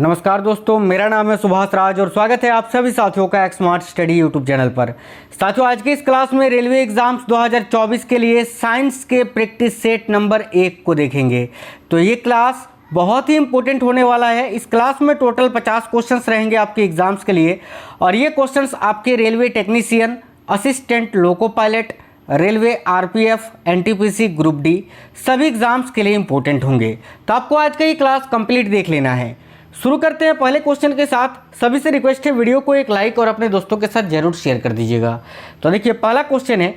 नमस्कार दोस्तों, मेरा नाम है सुभाष राज और स्वागत है आप सभी साथियों का एक स्मार्ट स्टडी यूट्यूब चैनल पर। साथियों, आज की इस क्लास में रेलवे एग्जाम्स 2024 के लिए साइंस के प्रैक्टिस सेट नंबर 1 को देखेंगे। तो ये क्लास बहुत ही इंपॉर्टेंट होने वाला है। इस क्लास में टोटल 50 क्वेश्चंस रहेंगे आपके एग्जाम्स के लिए और ये क्वेश्चंस आपके railway technician, assistant loco pilot, railway RPF, NTPC, group D सभी एग्जाम्स के लिए इंपॉर्टेंट होंगे। तो आपको आज का ये क्लास कंप्लीट देख लेना है। शुरू करते हैं पहले क्वेश्चन के साथ। सभी से रिक्वेस्ट है वीडियो को एक लाइक और अपने दोस्तों के साथ जरूर शेयर कर दीजिएगा। तो देखिए, पहला क्वेश्चन है,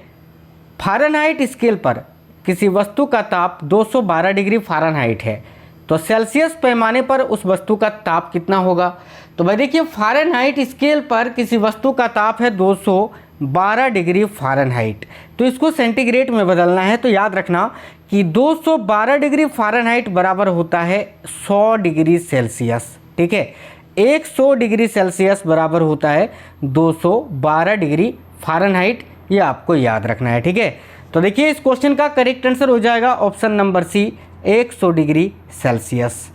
फ़ारेनहाइट स्केल पर किसी वस्तु का ताप 212 डिग्री फ़ारेनहाइट है, तो सेल्सियस पैमाने पर उस वस्तु का ताप कितना होगा। तो भाई देखिए, फ़ारेनहाइट स्केल पर किसी वस्तु का ताप है 212 डिग्री फ़ारेनहाइट, तो इसको सेंटीग्रेड में बदलना है। तो याद रखना कि 212 डिग्री फ़ारेनहाइट बराबर होता है 100 डिग्री सेल्सियस। ठीक है, 100 डिग्री सेल्सियस बराबर होता है 212 डिग्री फ़ारेनहाइट, ये आपको याद रखना है। ठीक है, तो देखिए इस क्वेश्चन का करेक्ट आंसर हो जाएगा option number C, 100 degree Celsius.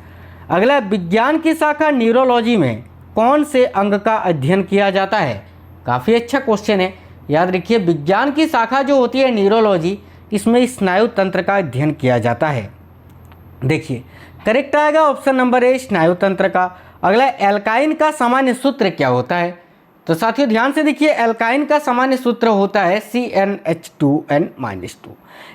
अगला, विज्ञान की शाखा न्यूरोलॉजी में कौन से अंग का अध्ययन किया जाता है। काफ़ी अच्छा क्वेश्चन है, याद रखिए विज्ञान की शाखा जो होती है न्यूरोलॉजी, इसमें स्नायु तंत्र का अध्ययन किया जाता है। देखिए करेक्ट आएगा ऑप्शन नंबर ए, स्नायु तंत्र का। अगला, एल्काइन का सामान्य सूत्र क्या होता है। तो साथियों ध्यान से देखिए, एल्काइन का सामान्य सूत्र होता है CnH2n-2।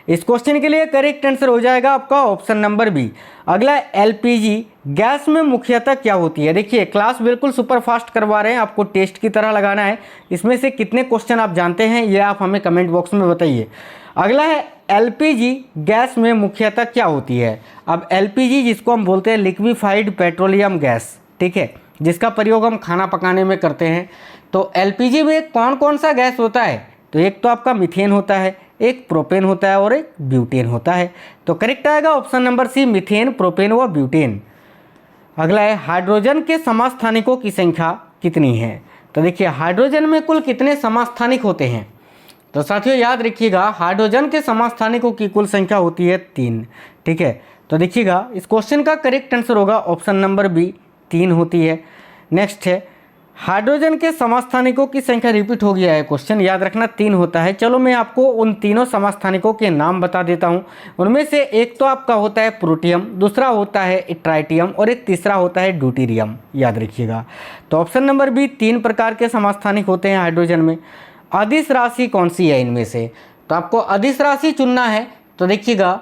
इस क्वेश्चन के लिए करेक्ट आंसर हो जाएगा आपका ऑप्शन नंबर बी। अगला, एलपीजी गैस में मुख्यतः क्या होती है। देखिए क्लास बिल्कुल सुपर फास्ट करवा रहे हैं, आपको टेस्ट की तरह लगाना है। इसमें से कितने क्वेश्चन आप जानते हैं ये आप हमें कमेंट बॉक्स में बताइए। अगला है, एलपीजी गैस में मुख्यतः क्या होती है। अब एलपीजी जिसको हम बोलते हैं लिक्विफाइड पेट्रोलियम गैस, ठीक है, जिसका प्रयोग हम खाना पकाने में करते हैं। तो एलपीजी में कौन कौन सा गैस होता है। तो एक तो आपका मीथेन होता है, एक प्रोपेन होता है और एक ब्यूटेन होता है। तो करेक्ट आएगा option number C, methane, propane व ब्यूटेन। अगला है, हाइड्रोजन के समस्थानिकों की संख्या कितनी है। तो देखिए हाइड्रोजन में कुल कितने समस्थानिक होते हैं। तो साथियों याद रखिएगा, हाइड्रोजन के समस्थानिकों की कुल संख्या होती है 3। ठीक है, तो देखिएगा इस क्वेश्चन का करेक्ट आंसर होगा ऑप्शन नंबर बी, 3 होती है। नेक्स्ट है, हाइड्रोजन के समस्थानिकों की संख्या रिपीट हो गया है क्वेश्चन, याद रखना 3 होता है। चलो मैं आपको उन तीनों समस्थानिकों के नाम बता देता हूँ। उनमें से एक तो आपका होता है प्रोटियम, दूसरा होता है ट्राइटियम और एक तीसरा होता है ड्यूटेरियम, याद रखिएगा। तो ऑप्शन नंबर बी, 3 प्रकार के समस्थानिक होते हैं हाइड्रोजन में। अदिश राशि कौन सी है इनमें से। तो आपको अदिश राशि चुनना है। तो देखिएगा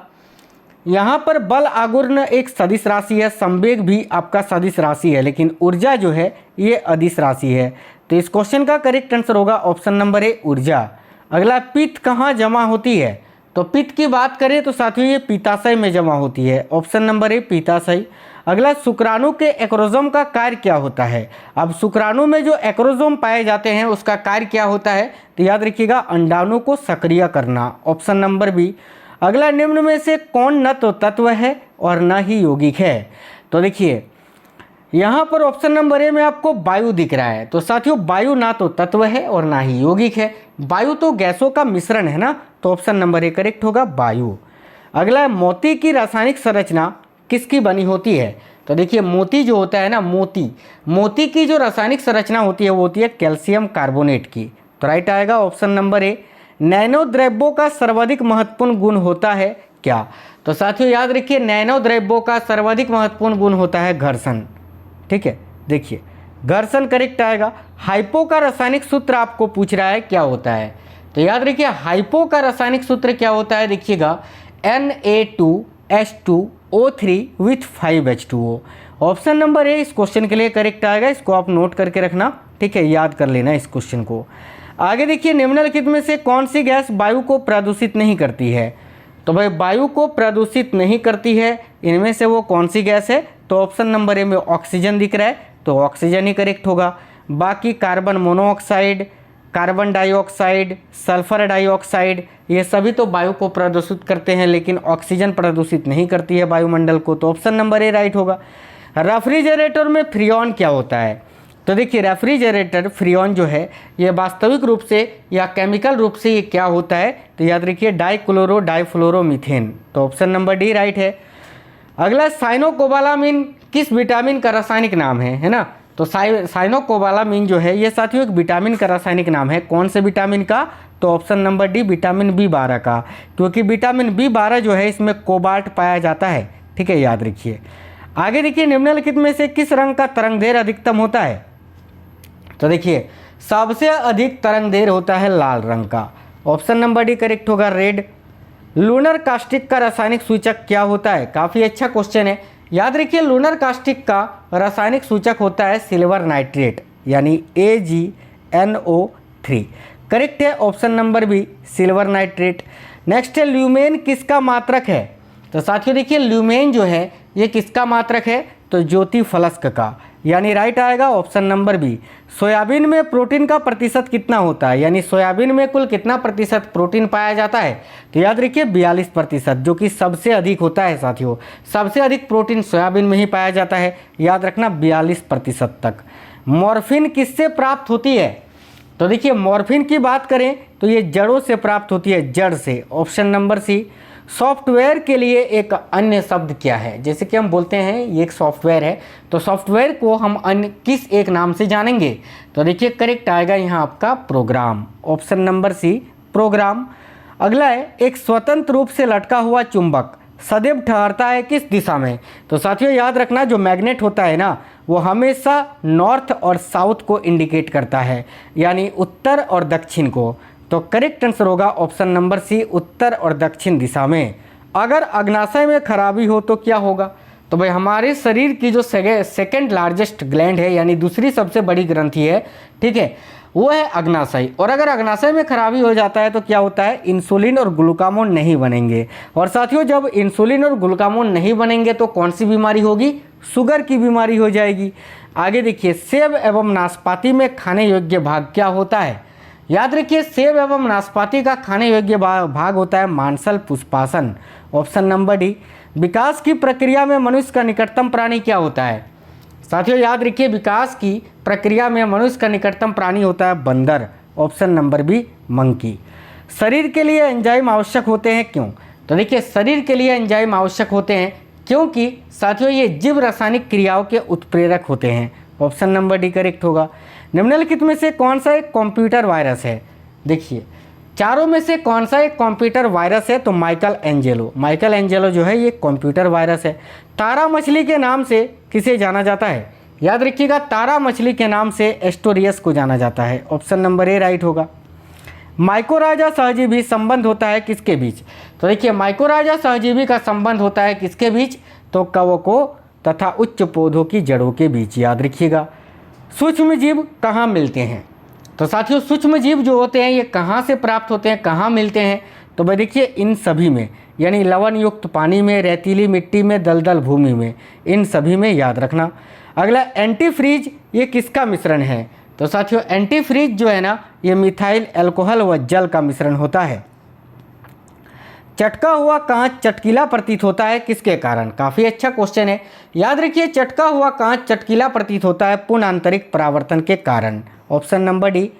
यहाँ पर बल आघूर्ण एक सदिश राशि है, संवेग भी आपका सदिश राशि है, लेकिन ऊर्जा जो है ये अदिश राशि है। तो इस क्वेश्चन का करेक्ट आंसर होगा ऑप्शन नंबर ए, ऊर्जा। अगला, पित्त कहाँ जमा होती है। तो पित्त की बात करें तो साथियों ये पित्ताशय में जमा होती है, ऑप्शन नंबर ए, पित्ताशय। अगला, शुक्राणु के एक्रोसोम का कार्य क्या होता है। अब शुक्राणु में जो एक्रोसोम पाए जाते हैं उसका कार्य क्या होता है। तो याद रखिएगा, अंडाणु को सक्रिय करना, ऑप्शन नंबर बी। अगला, निम्न में से कौन न तो तत्व है और न ही यौगिक है। तो देखिए यहाँ पर ऑप्शन नंबर ए में आपको वायु दिख रहा है। तो साथियों वायु ना तो तत्व है और ना ही यौगिक है, वायु तो गैसों का मिश्रण है ना। तो ऑप्शन नंबर ए करेक्ट होगा, वायु। अगला, मोती की रासायनिक संरचना किसकी बनी होती है। तो देखिए मोती जो होता है ना, मोती की जो रासायनिक संरचना होती है वो होती है कैल्शियम कार्बोनेट की। तो राइट आएगा ऑप्शन नंबर ए। नैनो द्रव्यों का सर्वाधिक महत्वपूर्ण गुण होता है क्या। तो साथियों याद रखिए, नैनो द्रव्यों का सर्वाधिक महत्वपूर्ण गुण होता है घर्षण। ठीक है, देखिए घर्षण करेक्ट आएगा। हाइपो का रासायनिक सूत्र आपको पूछ रहा है क्या होता है। तो याद रखिए हाइपो का रासायनिक सूत्र क्या होता है, देखिएगा Na2H2O3 with 5H2O। Option number A इस क्वेश्चन के लिए करेक्ट आएगा, इसको आप नोट करके रखना। ठीक है, याद कर लेना इस क्वेश्चन को। आगे देखिए, निम्नलिखित में से कौन सी गैस वायु को प्रदूषित नहीं करती है। तो भाई वायु को प्रदूषित नहीं करती है, इनमें से वो कौन सी गैस है। तो ऑप्शन नंबर ए में ऑक्सीजन दिख रहा है, तो ऑक्सीजन ही करेक्ट होगा। बाकी carbon monoxide, carbon dioxide, sulphur dioxide, ये सभी तो वायु को प्रदूषित करते हैं, लेकिन ऑक्सीजन प्रदूषित नहीं करती है वायुमंडल को। तो ऑप्शन नंबर ए राइट होगा। रेफ्रिजरेटर में फ्रीऑन क्या होता है। तो देखिए रेफ्रिजरेटर फ्रीऑन जो है ये वास्तविक रूप से या केमिकल रूप से ये क्या होता है। तो याद रखिए डाइक्लोरो डाइफ्लोरोमीथेन। तो ऑप्शन नंबर डी राइट है। अगला, साइनोकोबालामिन किस विटामिन का रासायनिक नाम है ना? तो साइनोकोबालामिन जो है ये साथियों एक विटामिन का रासायनिक नाम है। कौन से विटामिन का? तो option number D vitamin B12 का, क्योंकि विटामिन B12 जो है इसमें कोबाल्ट पाया जाता है। ठीक है, याद रखिए। आगे देखिए, निम्नलिखित में से किस रंग का तरंगदैर्घ्य अधिकतम होता है? तो देखिए सबसे अधिक तरंगदैर्घ्य होता है लाल रंग का। ऑप्शन नंबर डी करेक्ट होगा, रेड। लूनर कास्टिक का रासायनिक सूचक क्या होता है? काफ़ी अच्छा क्वेश्चन है, याद रखिए। लूनर कास्टिक का रासायनिक सूचक होता है सिल्वर नाइट्रेट, यानी AgNO3। करेक्ट है option number B, silver nitrate. Next है, ल्यूमेन किसका मात्रक है? तो साथियों देखिए, ल्यूमेन जो है ये किसका मात्रक है? तो ज्योति फलस्क का, यानी राइट आएगा ऑप्शन नंबर बी। सोयाबीन में प्रोटीन का प्रतिशत कितना होता है? यानी सोयाबीन में कुल कितना प्रतिशत प्रोटीन पाया जाता है? तो याद रखिए 42%, जो कि सबसे अधिक होता है साथियों। सबसे अधिक प्रोटीन सोयाबीन में ही पाया जाता है, याद रखना 42% तक। मॉर्फिन किससे प्राप्त होती है? तो देखिए मॉर्फिन की बात करें तो ये जड़ों से प्राप्त होती है, जड़ से। ऑप्शन नंबर सी। सॉफ्टवेयर के लिए एक अन्य शब्द क्या है? जैसे कि हम बोलते हैं ये एक सॉफ्टवेयर है, तो सॉफ्टवेयर को हम अन्य किस एक नाम से जानेंगे? तो देखिए करेक्ट आएगा यहाँ आपका program. Option number C, program. अगला है, एक स्वतंत्र रूप से लटका हुआ चुंबक सदैव ठहरता है किस दिशा में? तो साथियों याद रखना, जो मैग्नेट होता है ना वो हमेशा नॉर्थ और साउथ को इंडिकेट करता है, यानी उत्तर और दक्षिण को। तो करेक्ट आंसर होगा ऑप्शन नंबर सी, उत्तर और दक्षिण दिशा में। अगर अग्नाशय में खराबी हो तो क्या होगा? तो भाई हमारे शरीर की जो सेकेंड लार्जेस्ट ग्लैंड है, यानी दूसरी सबसे बड़ी ग्रंथि है, ठीक है, वो है अग्नाशय। और अगर अग्नाशय में खराबी हो जाता है तो क्या होता है? इंसुलिन और ग्लूकामोन नहीं बनेंगे। और साथियों जब इंसुलिन और ग्लूकामोन नहीं बनेंगे तो कौन सी बीमारी होगी? शुगर की बीमारी हो जाएगी। आगे देखिए, सेब एवं नाशपाती में खाने योग्य भाग क्या होता है? याद रखिए, सेब एवं नाशपाती का खाने योग्य भाग होता है मांसल पुष्पासन। Option number D. विकास की प्रक्रिया में मनुष्य का निकटतम प्राणी क्या होता है? साथियों याद रखिए, विकास की प्रक्रिया में मनुष्य का निकटतम प्राणी होता है बंदर। Option number B, monkey. शरीर के लिए एंजाइम आवश्यक होते हैं क्यों? तो देखिए शरीर के लिए एंजाइम आवश्यक होते हैं क्योंकि साथियों ये जीव रासायनिक क्रियाओं के उत्प्रेरक होते हैं। ऑप्शन नंबर डी करेक्ट होगा। निम्नलिखित में से कौन सा एक कंप्यूटर वायरस है? देखिए चारों में से कौन सा एक कंप्यूटर वायरस है? तो माइकल एंजेलो जो है ये कंप्यूटर वायरस है। तारा मछली के नाम से किसे जाना जाता है? याद रखिएगा, तारा मछली के नाम से एस्टोरियस को जाना जाता है। ऑप्शन नंबर ए राइट होगा। माइकोराजा सहजीवी संबंध होता है किसके बीच? तो देखिए माइकोराजा सहजीवी का संबंध होता है किसके बीच? तो कवकों तथा उच्च पौधों की जड़ों के बीच, याद रखिएगा। सूक्ष्म जीव कहाँ मिलते हैं? तो साथियों सूक्ष्म जीव जो होते हैं ये कहाँ से प्राप्त होते हैं, कहाँ मिलते हैं? तो भाई देखिए इन सभी में, यानी लवण युक्त पानी में, रेतीली मिट्टी में, दलदल भूमि में, इन सभी में, याद रखना। अगला एंटीफ्रीज ये किसका मिश्रण है? तो साथियों एंटीफ्रीज जो है ना ये मिथाइल अल्कोहल व जल का मिश्रण होता है। चटका हुआ कांच चटकीला प्रतीत होता है किसके कारण? काफ़ी अच्छा क्वेश्चन है, याद रखिए। चटका हुआ कांच चटकीला प्रतीत होता है पूर्ण आंतरिक परावर्तन के कारण। Option number D.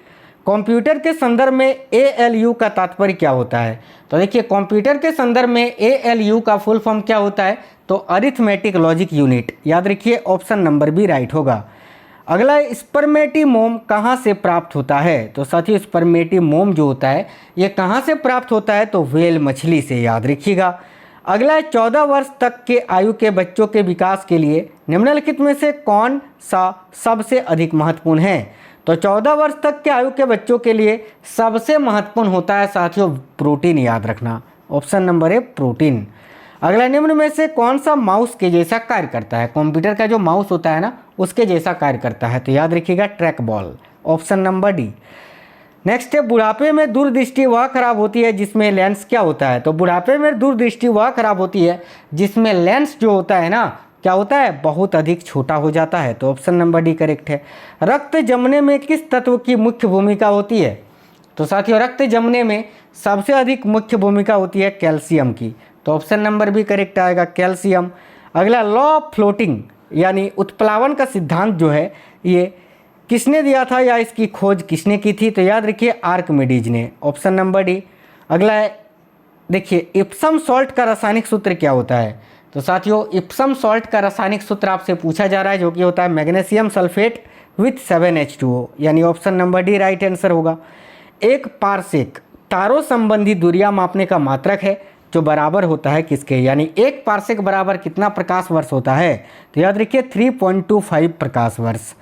कंप्यूटर के संदर्भ में ALU का तात्पर्य क्या होता है? तो देखिए कंप्यूटर के संदर्भ में ALU का फुल फॉर्म क्या होता है? तो अरिथमेटिक लॉजिक यूनिट, याद रखिए। ऑप्शन नंबर बी राइट होगा। अगला स्पर्मेटिमोम कहाँ से प्राप्त होता है? तो साथियों स्पर्मेटिमोम जो होता है ये कहाँ से प्राप्त होता है? तो व्हेल मछली से, याद रखिएगा। अगला 14 वर्ष तक के आयु के बच्चों के विकास के लिए निम्नलिखित में से कौन सा सबसे अधिक महत्वपूर्ण है? तो 14 वर्ष तक के आयु के बच्चों के लिए सबसे महत्वपूर्ण होता है साथियों प्रोटीन, याद रखना। Option number A protein. अगला निम्न में से कौन सा माउस के जैसा कार्य करता है? कंप्यूटर का जो माउस होता है ना उसके जैसा कार्य करता है, तो याद रखिएगा track ball. Option number D. Next है, बुढ़ापे में दूरदृष्टि वह खराब होती है जिसमें लेंस क्या होता है? तो बुढ़ापे में दूरदृष्टि वह खराब होती है जिसमें लेंस जो होता है ना क्या होता है? बहुत अधिक छोटा हो जाता है। तो ऑप्शन नंबर डी करेक्ट है। रक्त जमने में किस तत्व की मुख्य भूमिका होती है? तो साथियों रक्त जमने में सबसे अधिक मुख्य भूमिका होती है कैल्शियम की। तो ऑप्शन नंबर बी करेक्ट आएगा, कैल्शियम। अगला लॉ ऑफ फ्लोटिंग यानी उत्प्लावन का सिद्धांत जो है ये किसने दिया था या इसकी खोज किसने की थी? तो याद रखिए आर्किमिडीज ने। Option number D. अगला है देखिए इप्सम सॉल्ट का रासायनिक सूत्र क्या होता है? तो साथियों इप्सम सॉल्ट का रासायनिक सूत्र आपसे पूछा जा रहा है, जो कि होता है मैग्नीशियम सल्फेट विथ 7H2O, यानी option number D right answer होगा। एक पारसेक तारों संबंधी दूरियां मापने का मात्रक है, जो बराबर होता है किसके, यानी एक पारसेक बराबर कितना प्रकाश वर्ष होता है, तो याद रखिए 3.25 प्रकाश वर्ष।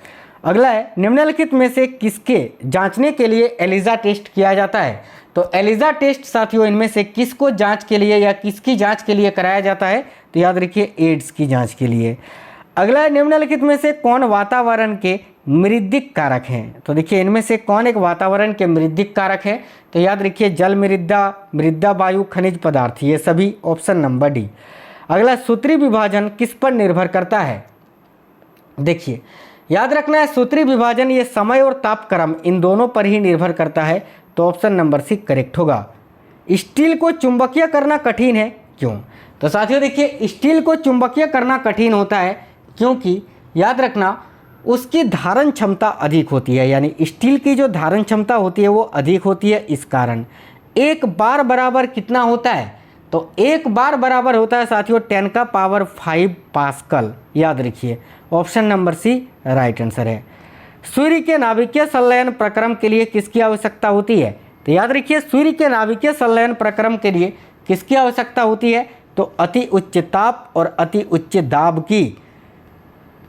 अगला है निम्नलिखित में से किसके जांचने के लिए एलिजा टेस्ट किया जाता है, तो एलिजा टेस्ट साथियों इनमें से किसको जांच के लिए या किसकी जांच के लिए कराया जाता है, तो याद रखिए एड्स की जांच के लिए। अगला है निम्नलिखित में से कौन वातावरण के मृद्दिक कारक हैं, तो देखिए इनमें से कौन एक वातावरण के मृद्दिक कारक है, तो याद रखिए जल मृदा, मृदा वायु, खनिज पदार्थ, ये सभी ऑप्शन नंबर डी। अगला सूत्री विभाजन किस पर निर्भर करता है, देखिए याद रखना है सूत्री विभाजन ये समय और तापक्रम इन दोनों पर ही निर्भर करता है, तो ऑप्शन नंबर सी करेक्ट होगा। स्टील को चुंबकीय करना कठिन है क्यों, तो साथियों देखिए स्टील को चुंबकीय करना कठिन होता है क्योंकि याद रखना उसकी धारण क्षमता अधिक होती है, यानी स्टील की जो धारण क्षमता होती है वो अधिक होती है। इस कारण एक बार बराबर कितना होता है, तो एक बार बराबर होता है साथियों 10⁵ पास्कल, याद रखिए option number C right answer है। सूर्य के नाभिकीय संलयन प्रक्रम के लिए किसकी आवश्यकता होती है, तो याद रखिए सूर्य के नाभिकीय संलयन प्रक्रम के लिए किसकी आवश्यकता होती है, तो अति उच्च ताप और अति उच्च दाब की।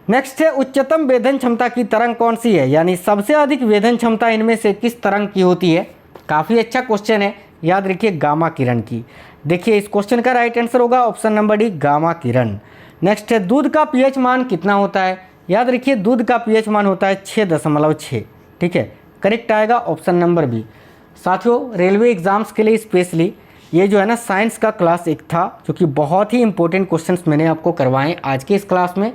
नेक्स्ट है उच्चतम वेधन क्षमता की तरंग कौन सी है, यानी सबसे अधिक वेधन क्षमता इनमें से किस तरंग की होती है, काफ़ी अच्छा क्वेश्चन है, याद रखिए गामा किरण की। देखिए इस क्वेश्चन का राइट आंसर होगा ऑप्शन नंबर डी गामा किरण। नेक्स्ट है दूध का पीएच मान कितना होता है, याद रखिए दूध का पीएच मान होता है 6.6, ठीक है करेक्ट आएगा ऑप्शन नंबर बी। साथियों रेलवे एग्जाम्स के लिए स्पेशली ये जो है ना साइंस का क्लास एक था, जो कि बहुत ही इंपॉर्टेंट क्वेश्चंस मैंने आपको करवाए आज के इस क्लास में,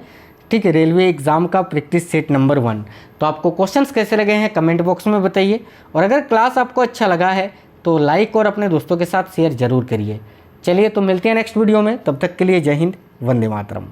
ठीक है रेलवे एग्जाम का प्रैक्टिस सेट नंबर 1। तो आपको क्वेश्चंस कैसे लगे हैं कमेंट बॉक्स में बताइए, और अगर क्लास आपको अच्छा लगा है तो लाइक और अपने दोस्तों के साथ शेयर जरूर करिए। चलिए तो मिलते हैं नेक्स्ट वीडियो में, तब तक के लिए जय हिंद, वंदे मातरम।